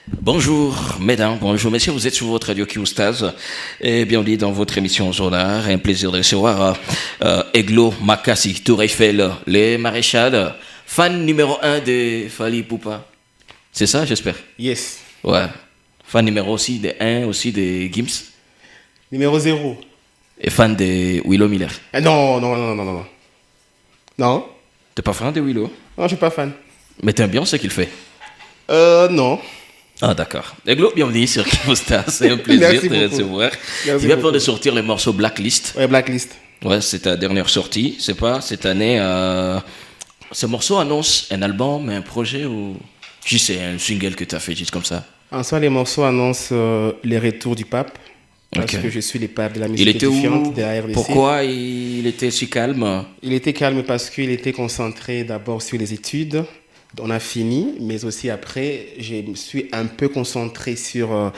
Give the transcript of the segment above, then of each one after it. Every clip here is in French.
Bonjour mesdames, bonjour messieurs, vous êtes sur votre radio Q-Staz et bienvenue dans votre émission Sonar. Un plaisir de recevoir Eglo Makassi, Tour Eiffel, les maréchals, fan numéro 1 de Fally Ipupa. C'est ça, j'espère? Yes. Ouais. Fan numéro aussi de 1 aussi de Gims. Numéro 0. Et fan de Willow Miller. Non. Non, T'es pas fan de Willow? je suis pas fan. Mais t'aimes bien ce qu'il fait? Non. Ah d'accord. Eglo, bienvenue sur Q-Staz, c'est un plaisir Merci de beaucoup. recevoir. Merci Tu viens beaucoup. de sortir le morceau Blacklist. Ouais, Blacklist. Ouais, c'est ta dernière sortie, c'est pas cette année. Ce morceau annonce un album, un projet ou juste c'est un single que tu as fait juste comme ça? En soi, les morceaux annoncent les retours du pape. Parce Ok. que je suis le pape de la Il musique était où? édifiante de la RDC. Pourquoi il était si calme? Il était calme parce qu'il était concentré d'abord sur les études. On a fini, mais aussi après, je me suis un peu concentré sur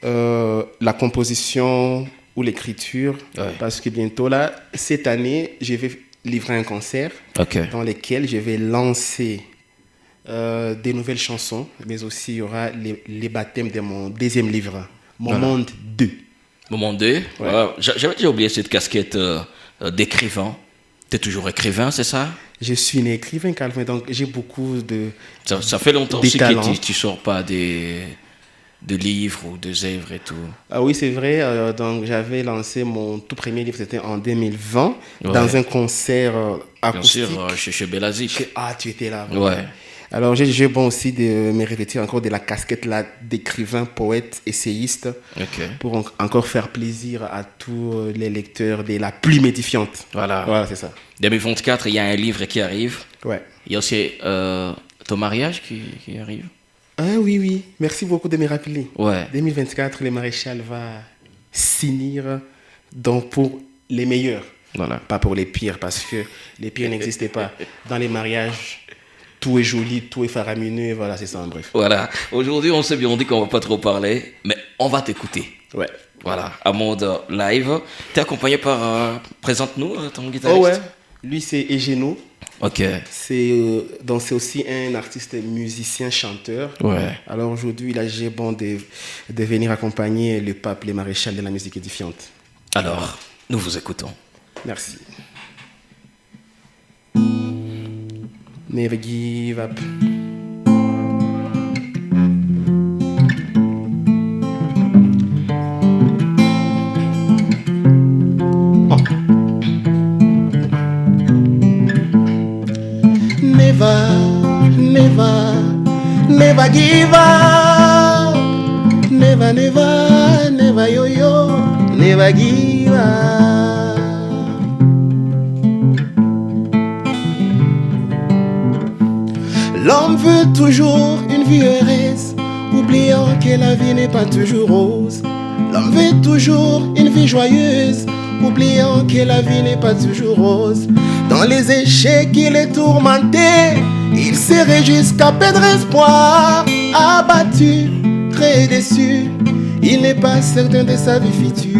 la composition ou l'écriture. Ouais. Parce que bientôt, là, cette année, je vais livrer un concert Ok. dans lequel je vais lancer des nouvelles chansons, mais aussi il y aura les baptêmes de mon deuxième livre, Mon Voilà. Monde 2. Moment 2. Ouais. J'avais déjà oublié cette casquette d'écrivain. Tu es toujours écrivain, c'est ça? Je suis un écrivain, Calvin, donc j'ai beaucoup de... Ça fait longtemps Des aussi talents. que tu sors pas de livres ou de œuvres et tout. Ah oui, c'est vrai, donc j'avais lancé mon tout premier livre, c'était en 2020, Ouais. dans un concert Bien acoustique. sûr, chez Belazik. Ah, tu étais là. Ouais. Alors j'ai bon aussi de me revêtir encore de la casquette là d'écrivain, poète, essayiste, Ok. pour encore faire plaisir à tous les lecteurs de la plume édifiante. Voilà. Voilà, c'est ça. 2024, il y a un livre qui arrive. Ouais. Il y a aussi ton mariage qui arrive. Ah oui, merci beaucoup de me rappeler. Ouais. 2024, le maréchal va s'unir donc pour les meilleurs, Voilà. pas pour les pires, parce que les pires n'existaient pas. Dans les mariages, tout est joli, tout est faramineux, voilà, c'est ça en bref. Voilà. Aujourd'hui, on s'est bien dit qu'on va pas trop parler, mais on va t'écouter. Ouais. Voilà. À mode live. T'es accompagné par. Présente-nous ton guitariste. Oh ouais, lui c'est Egeno, Ok. donc c'est aussi un artiste musicien, chanteur. Ouais. Alors aujourd'hui, il a j'ai bon de venir accompagner le pape, les maréchals de la musique édifiante. Alors, nous vous écoutons. Merci. Never give up. Never give up. Never yo, never give up. L'homme veut toujours une vie heureuse, oubliant que la vie n'est pas toujours rose. L'homme veut toujours une vie joyeuse, oubliant que la vie n'est pas toujours rose. Dans les échecs, il est tourmenté, il serait jusqu'à perdre espoir. Abattu, très déçu, il n'est pas certain de sa vie future.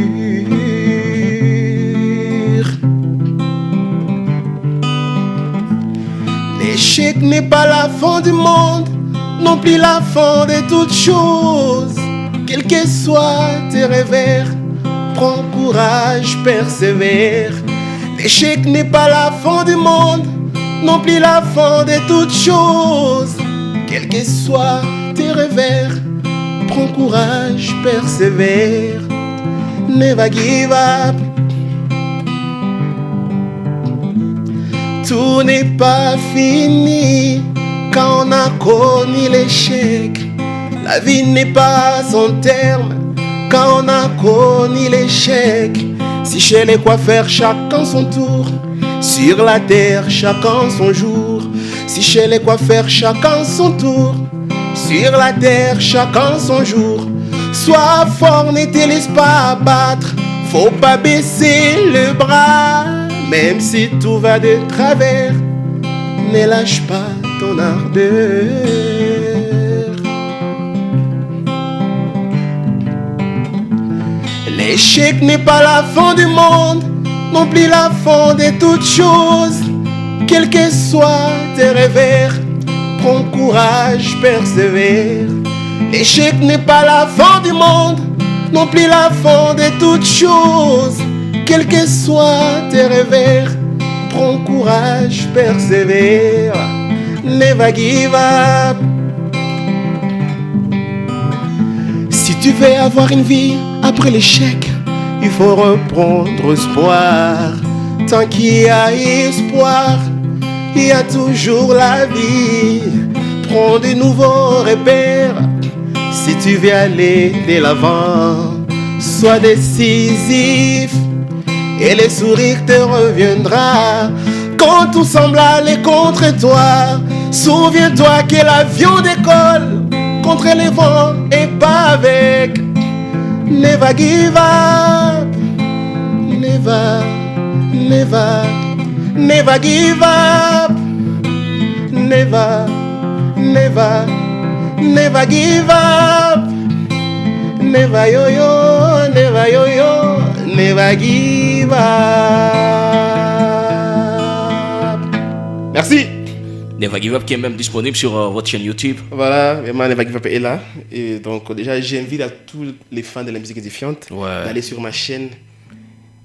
L'échec n'est pas la fin du monde, non plus la fin de toutes choses. Quels que soient tes revers, prends courage, persévère. L'échec n'est pas la fin du monde, non plus la fin de toutes choses. Quels que soient tes revers, prends courage, persévère. Never give up. Tout n'est pas fini quand on a connu l'échec. La vie n'est pas son terme quand on a connu l'échec. Si chez les coiffeurs chacun son tour, sur la terre chacun son jour. Si chez les coiffeurs chacun son tour, sur la terre chacun son jour. Sois fort, ne te laisse pas abattre, faut pas baisser le bras. Même si tout va de travers, ne lâche pas ton ardeur. L'échec n'est pas la fin du monde, non plus la fin de toutes choses. Quels que soient tes revers, prends courage, persévère. L'échec n'est pas la fin du monde, non plus la fin de toutes choses. Quels que soient tes revers, prends courage, persévère. Never give up. Si tu veux avoir une vie après l'échec, il faut reprendre espoir. Tant qu'il y a espoir, il y a toujours la vie. Prends de nouveaux repères. Si tu veux aller de l'avant, sois décisif et le sourire te reviendra. Quand tout semble aller contre toi, souviens-toi que l'avion décolle contre les vents et pas avec. Never give up. Never, never, never give up. Never, never, never give up. Never yo-yo, never yo-yo, never give up. Merci. Never Give Up qui est même disponible sur votre chaîne YouTube. Voilà, vraiment Never Give Up est là. Et donc déjà j'invite à tous les fans de la musique édifiante d'aller sur ma chaîne.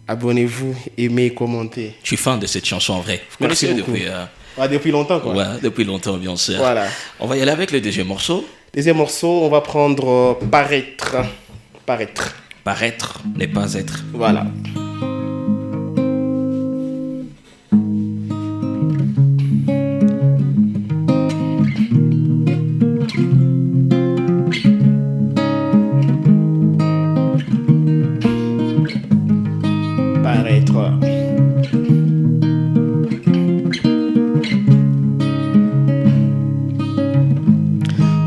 Abonnez-vous, aimez, commentez. Je suis fan de cette chanson en vrai. Vous Merci connaissez beaucoup. depuis, Depuis longtemps quoi. Ouais, depuis longtemps bien sûr. Voilà. On va y aller avec le deuxième morceau. Deuxième morceau, on va prendre Paraître. Paraître. Paraître n'est pas être. Voilà. Paraître.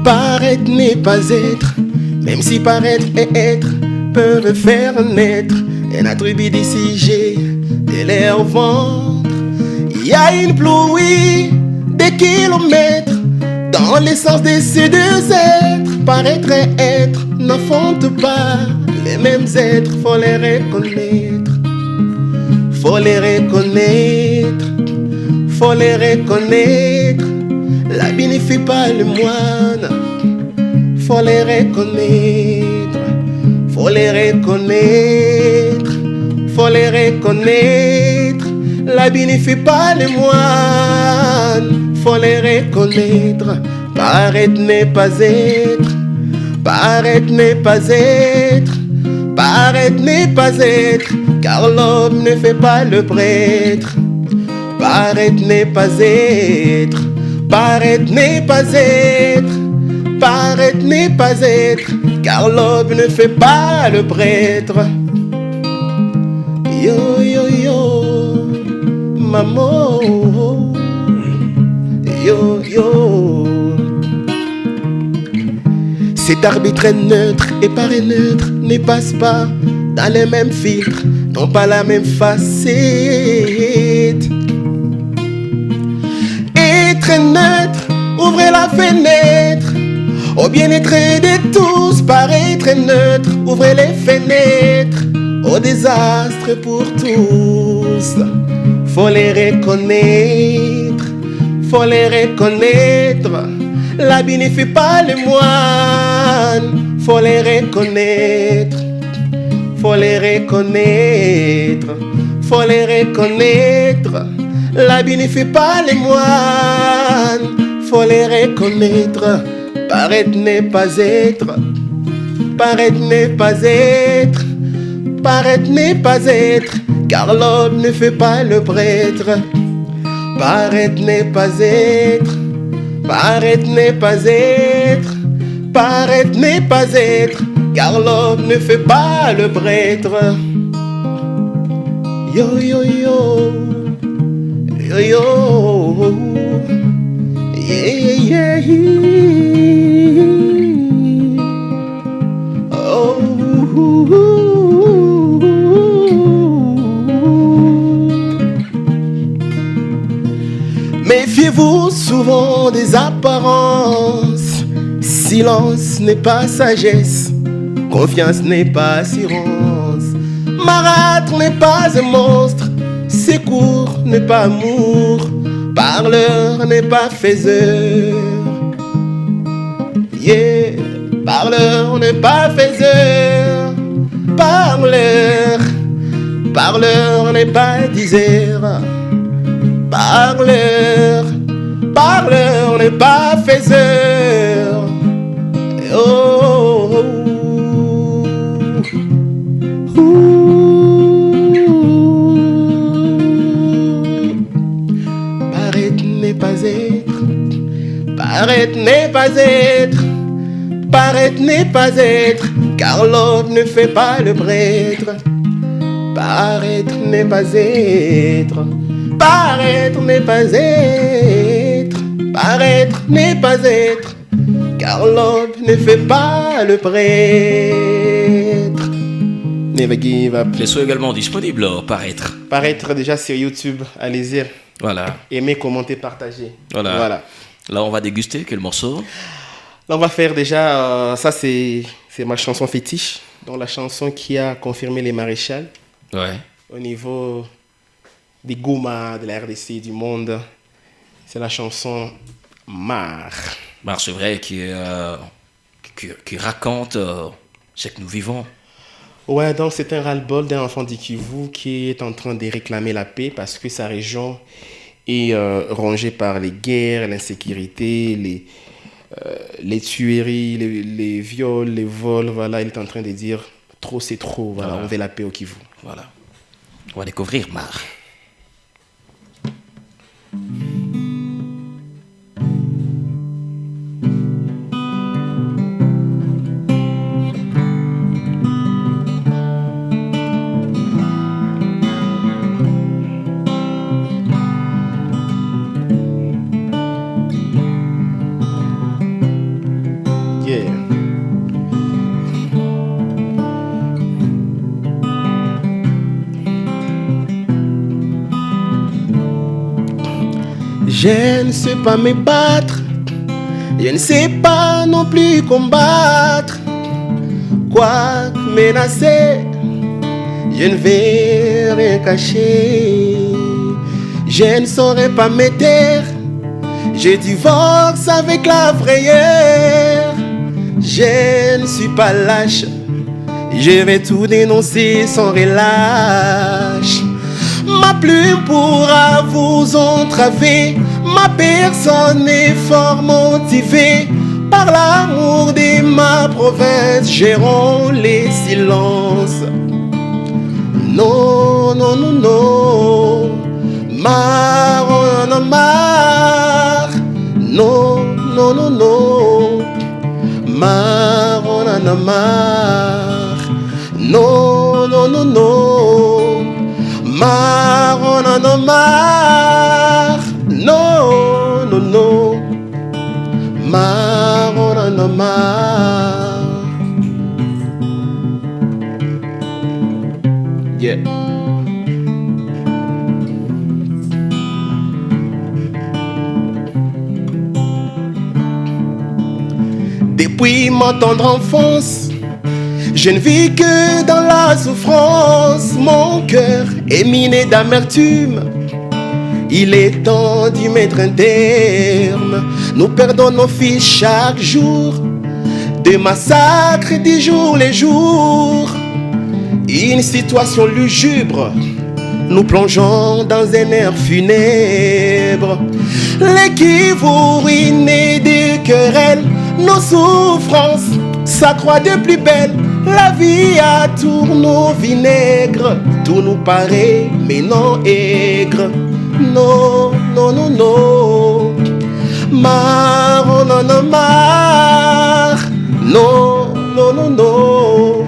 Paraître n'est pas être, même si paraître et être peuvent faire naître un attribut d'ICG de leur ventre. Il y a une pluie des kilomètres dans l'essence de ces deux êtres. Paraître et être n'affrontent pas les mêmes êtres, faut les reconnaître. Faut les reconnaître, faut les reconnaître. L'habit ne fait pas le moine. Faut les reconnaître, faut les reconnaître, faut les reconnaître. L'habit ne fait pas le moine. Faut les reconnaître. Paraître n'est pas être, paraître n'est pas être, paraître n'est pas être, car l'homme ne fait pas le prêtre. Paraître n'est pas être, paraître n'est pas être, paraître n'est pas être, car l'homme ne fait pas le prêtre. Yo yo yo, maman, yo yo. Cet arbitre neutre et paraît neutre ne passe pas dans les mêmes filtres, n'ont pas la même facette. Être neutre, ouvrez la fenêtre au bien-être de tous. Paraître neutre, ouvrez les fenêtres au désastre pour tous. Faut les reconnaître, faut les reconnaître. L'habit ne fait pas le moine. Faut les reconnaître, faut les reconnaître, faut les reconnaître. L'habit ne fait pas les moines. Faut les reconnaître. Paraître n'est pas être, paraître n'est pas être, paraître n'est pas être, car l'homme ne fait pas le prêtre. Paraître n'est pas être, paraître n'est pas être, paraître n'est pas être, car l'homme ne fait pas le prêtre. Yo yo yo, yo yo, yeah yeah yeah. Oh. Méfiez-vous souvent des apparences. Silence n'est pas sagesse, confiance n'est pas assurance. Marâtre n'est pas un monstre, secours n'est pas amour, parleur n'est pas faiseur. Yeah, Parleur n'est pas faiseur. Parleur, parleur n'est pas diseur. Parleur, parleur n'est pas faiseur. Oh, oh, oh. Paraître n'est pas être. Paraître n'est pas être. Paraître n'est pas être. Car l'homme ne fait pas le prêtre. Paraître n'est pas être. Paraître n'est pas être. Paraître n'est pas être. Car l'homme ne fait pas le prêtre. Never give up. Les sont également disponibles, paraître. Paraître déjà sur YouTube, allez-y. Voilà. Aimez, commentez, partagez. Voilà. Là, on va déguster quel morceau? Là, on va faire déjà, ça c'est ma chanson fétiche, donc la chanson qui a confirmé les maréchals. Ouais. Au niveau des Goma, de la RDC, du monde, c'est la chanson Mar. Mar, c'est vrai, qui raconte ce que nous vivons. Ouais, donc c'est un ras-le-bol d'un enfant du Kivu qui est en train de réclamer la paix parce que sa région est rongée par les guerres, l'insécurité, les tueries, les viols, les vols. Voilà, il est en train de dire trop c'est trop. Voilà, on veut la paix au Kivu. Voilà. On va découvrir Mar. Je ne sais pas me battre, je ne sais pas non plus combattre. Quoi menacer, je ne vais rien cacher. Je ne saurais pas me taire, je divorce avec la frayeur. Je ne suis pas lâche, je vais tout dénoncer sans relâche. Ma plume pourra vous entraver. Ma personne est fort motivée par l'amour de ma province. Gérons les silences. Non, non, non, non. Marre, on en a marre. Non, non, non, non. Marre, on en a marre. Non, non, non, non. Marre, on en a marre. Non, non, non. Marre, on en a marre. Yeah. Depuis ma tendre enfance, je ne vis que dans la souffrance. Mon cœur est miné d'amertume. Il est temps d'y mettre un terme. Nous perdons nos fils chaque jour. Des massacres de jour les jours. Une situation lugubre. Nous plongeons dans un air funèbre. Les Kivu ruinés de querelles. Nos souffrances s'accroît de plus belle. La vie a tourné au vinaigre. Tout nous paraît mais non aigre. Non, non, non, non. Marre, on en a marre. Non, non, non, non.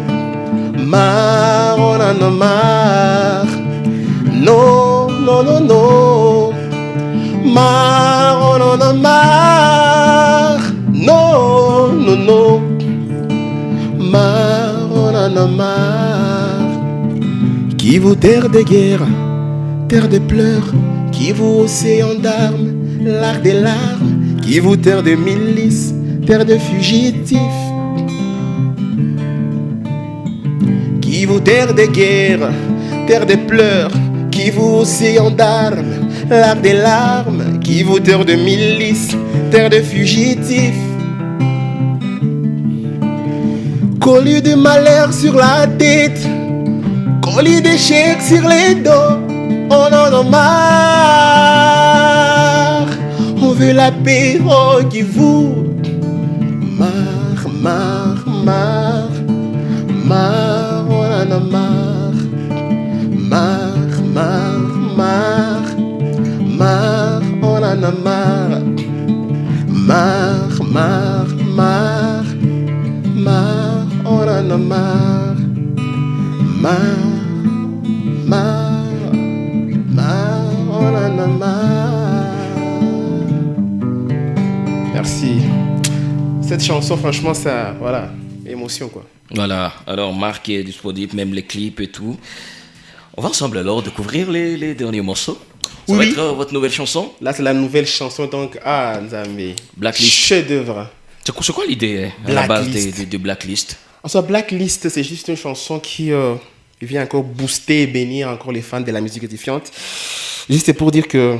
Marre, on en a marre. Non, non, non, non. Marre, on en a marre. Non, non, non. Marre, on en a marre. Kivu, terre de guerre, terre de pleurs. Kivu, océan d'armes, l'art des larmes. Kivu, terre de milices, terre de fugitifs. Kivu, terre de guerre, terre de pleurs. Kivu, océan d'armes, l'art des larmes. Kivu, terre de milices, terre de fugitifs. Collier de malheur sur la tête, collier d'échecs sur les dos. On en a marre. On veut la paix, oh qui vous marre, marre, marre, marre, on en a marre, marre, marre, marre, marre, on en a marre, marre, marre, marre, marre, on en a marre, marre, marre, marre, on en a marre. Merci. Cette chanson, franchement, ça, voilà, émotion quoi. Voilà, alors Marc est disponible, même les clips et tout. On va ensemble alors découvrir les derniers morceaux. Ça va Oui. être votre nouvelle chanson, Là, c'est la nouvelle chanson, donc, Nzambe. Blacklist. Chef-d'œuvre. C'est quoi l'idée à la base Blacklist. de Blacklist? En soi, Blacklist, c'est juste une chanson qui vient encore booster et bénir encore les fans de la musique édifiante. Juste pour dire que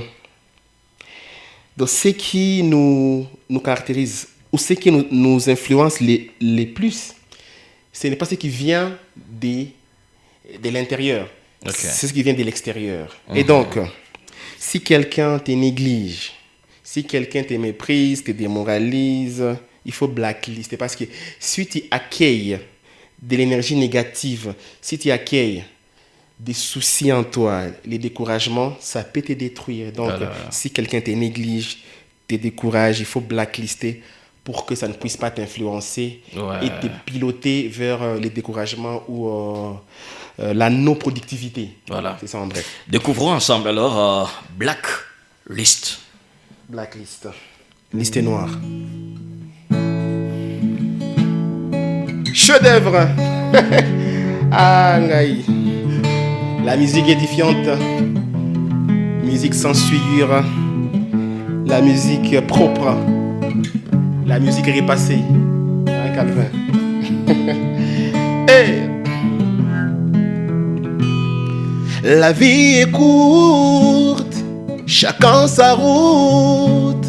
dans ce qui nous caractérise, ou ce qui nous influence les plus, ce n'est pas ce qui vient de l'intérieur, Ok. c'est ce qui vient de l'extérieur. Et donc, si quelqu'un te néglige, si quelqu'un te méprise, te démoralise, il faut blacklister. Parce que si tu accueilles de l'énergie négative, si tu accueilles des soucis en toi, les découragements, ça peut te détruire. Donc, si quelqu'un te néglige, te décourage, il faut blacklister pour que ça ne puisse pas t'influencer et te piloter vers les découragements ou la non-productivité. Voilà. C'est ça en bref. Découvrons ensemble alors Blacklist. Blacklist. Liste noire. Chef-d'œuvre. Ah, Ngaï. La musique édifiante. Musique sans souillure. La musique propre. La musique repassée. Un Calvin. Hey. La vie est courte. Chacun sa route.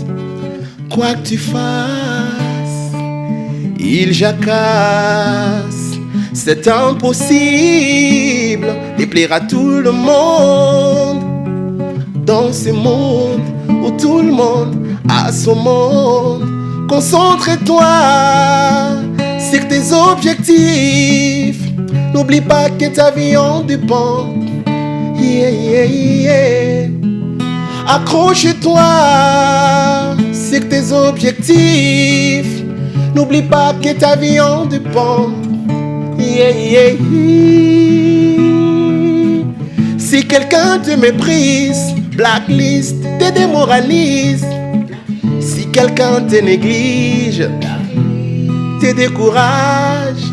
Quoi que tu fasses, il jacasse. C'est impossible de plaire à tout le monde. Dans ce monde où tout le monde a son monde, concentre-toi sur tes objectifs. N'oublie pas que ta vie en dépend. Yeah, yeah, yeah. Accroche-toi sur tes objectifs. N'oublie pas que ta vie en dépend. Yeah, yeah, yeah. Si quelqu'un te méprise, blacklist, te démoralise. Si quelqu'un te néglige, te décourage.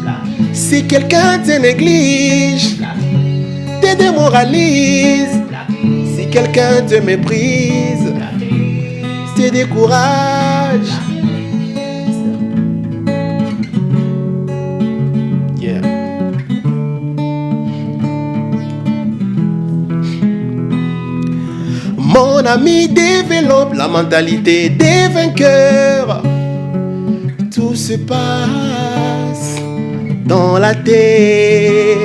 Si quelqu'un te néglige, te démoralise. Si quelqu'un te méprise, te décourage. Yeah. Mon ami, développe la mentalité des vainqueurs. Tout se passe dans la tête.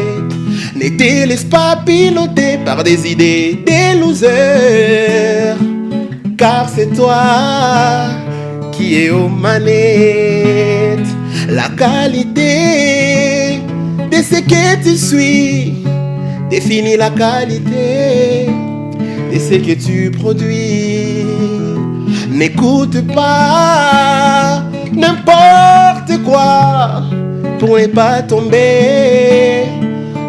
Ne te laisse pas piloter par des idées des losers, car c'est toi qui es aux manettes. La qualité de ce que tu suis définit la qualité de ce que tu produis. N'écoute pas n'importe quoi pour ne pas tomber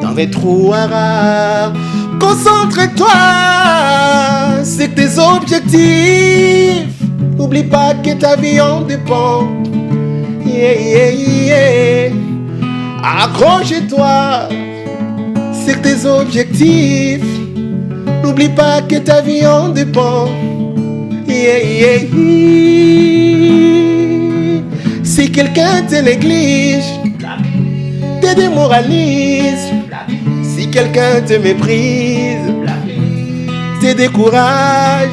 dans des trous rares. Concentre-toi sur tes objectifs. N'oublie pas que ta vie en dépend. Yeah, yeah, yeah. Accroche-toi sur tes objectifs. N'oublie pas que ta vie en dépend. Yeah, yeah, yeah. Si quelqu'un te néglige, te démoralise. Si quelqu'un te méprise, te décourage.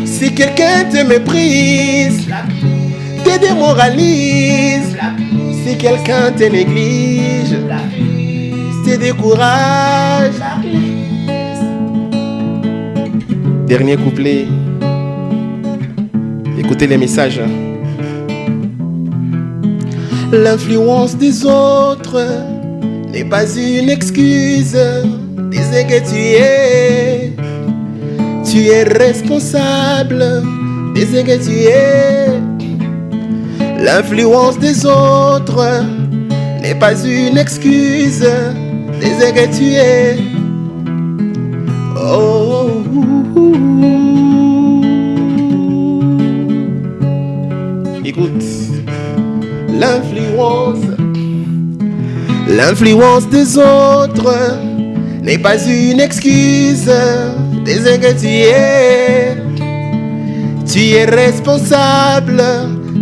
Si quelqu'un te méprise, te démoralise. Si quelqu'un te néglige, te décourage. Dernier couplet. Écoutez les messages. L'influence des autres n'est pas une excuse. Disais que tu es responsable. Disais que tu es. L'influence des autres n'est pas une excuse. Disais que tu es. Oh. Écoute. L'influence des autres n'est pas une excuse. Disais que tu es responsable.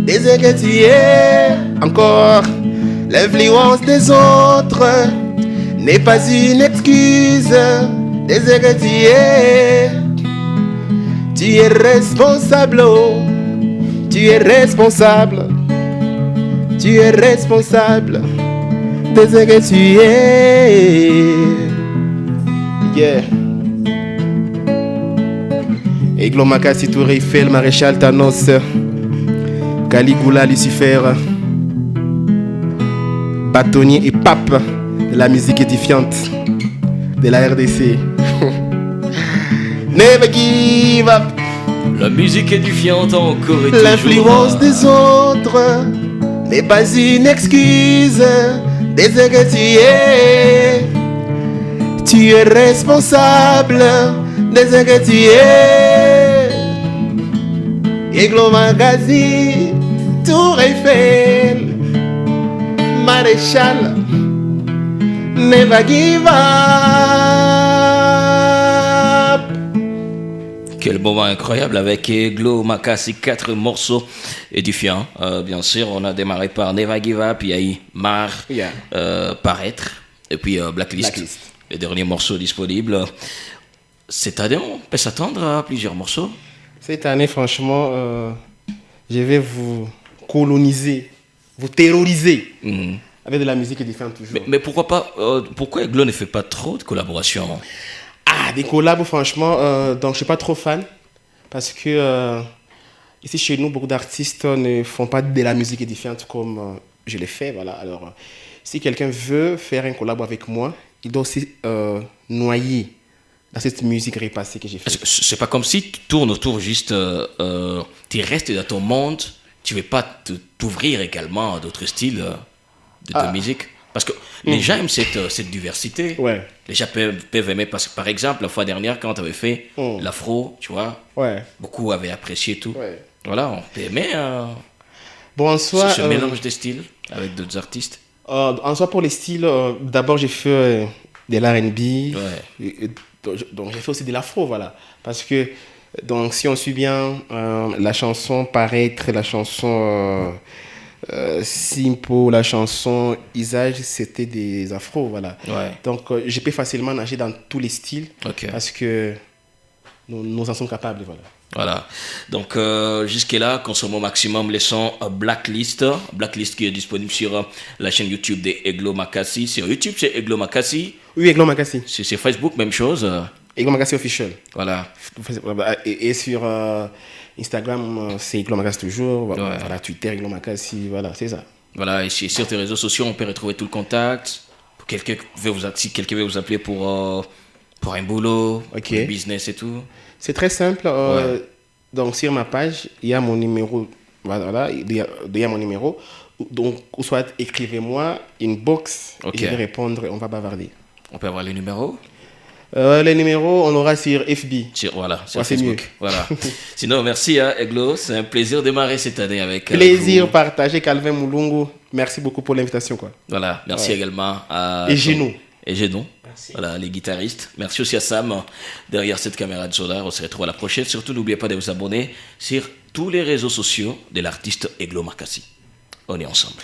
Disais que tu es encore. L'influence des autres n'est pas une excuse. Disais que tu es responsable. Oh. Tu es responsable. Tu es responsable de ce que tu es. Yeah. Eglo Makassi, Tour Eiffel, Maréchal Thanos, Caligula, Lucifer, bâtonnier et pape de la musique édifiante de la RDC. Never give up. La musique édifiante encore et toujours. L'influence des autres n'est pas une excuse. Dès que tu es responsable. Dès que tu es. Eglo Makassi, Tour Eiffel, Maréchal, never give up. Quel moment incroyable avec Eglo Makassi, 4 morceaux édifiants. Bien sûr, on a démarré par Never Give Up, il y a eu Paraître, et puis Blacklist, le dernier morceau disponible. Cette année, on peut s'attendre à plusieurs morceaux. Cette année, franchement, je vais vous coloniser, vous terroriser avec de la musique édifiante toujours. Mais pourquoi pas pourquoi Eglo ne fait pas trop de collaborations? Ah, des collabs, franchement, donc je suis pas trop fan parce que ici chez nous, beaucoup d'artistes ne font pas de la musique édifiante comme je l'ai fait. Voilà. Alors, si quelqu'un veut faire un collab avec moi, il doit aussi noyer dans cette musique repassée que j'ai faite. C'est pas comme si tu tournes autour juste, tu restes dans ton monde, tu veux pas t'ouvrir également à d'autres styles de musique. Parce que les gens aiment cette diversité. Ouais. Les gens peuvent aimer, parce que par exemple, la fois dernière, quand tu avais fait l'afro, tu vois, beaucoup avaient apprécié tout. Ouais. Voilà, on peut aimer bon, en soi, ce mélange de styles avec d'autres artistes. En soi, pour les styles, d'abord j'ai fait de l'R&B, donc j'ai fait aussi de l'afro, voilà. Parce que, donc, si on suit bien la chanson Paraître, la chanson Simpo, la chanson Isage, c'était des afros, voilà. Ouais. Donc, je peux facilement nager dans tous les styles, parce que nous en sommes capables, voilà. Voilà. Donc, jusque-là, consommons au maximum les sons Blacklist. Blacklist qui est disponible sur la chaîne YouTube de Eglo Makassi. Sur YouTube, c'est Eglo Makassi. Oui, Eglo Makassi. C'est Facebook, même chose. Eglo Makassi Official. Voilà. Et sur Instagram, c'est Eglo Makassi toujours. Voilà, Twitter, Eglo Makassi. Voilà, c'est ça. Voilà, et sur tes réseaux sociaux, on peut retrouver tout le contact. Si quelqu'un veut vous appeler pour un boulot, pour un business et tout. C'est très simple. Donc, sur ma page, il y a mon numéro. Voilà, il y a mon numéro. Donc, ou soit écrivez-moi une box et je vais répondre, on va bavarder. On peut avoir les numéros? Les numéros, on aura sur FB. Sur Facebook. Voilà. Sinon, merci Eglo. C'est un plaisir de démarrer cette année avec plaisir partagé, Calvin Moulungu. Merci beaucoup pour l'invitation. Voilà, merci également à... Et Génou. Merci. Voilà, les guitaristes. Merci aussi à Sam derrière cette caméra de Solar. On se retrouve à la prochaine. Surtout, n'oubliez pas de vous abonner sur tous les réseaux sociaux de l'artiste Eglo Makassi. On est ensemble.